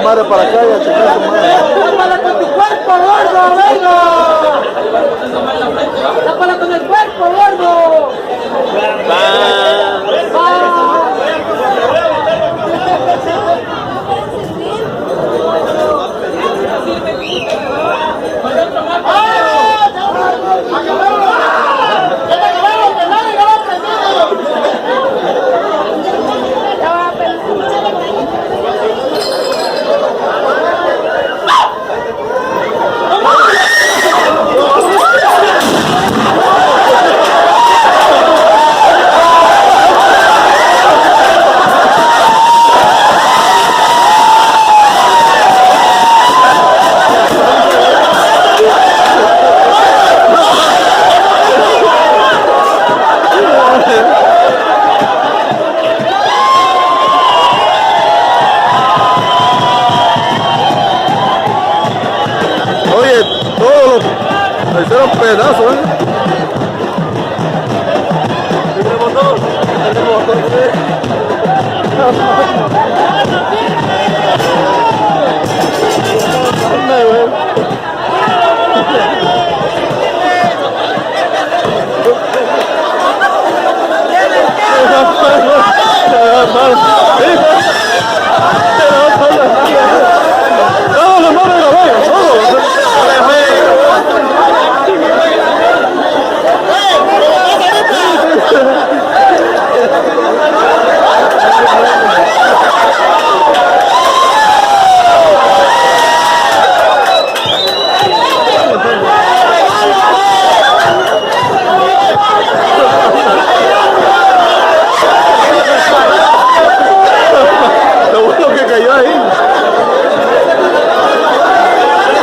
madre para acá y a checar su madre. ¡Tápala con tu cuerpo, gordo! ¡Venga! ¡Tápala con el cuerpo, gordo! Oye, todos los hicieron pedazos, ¿eh? El botón, sí.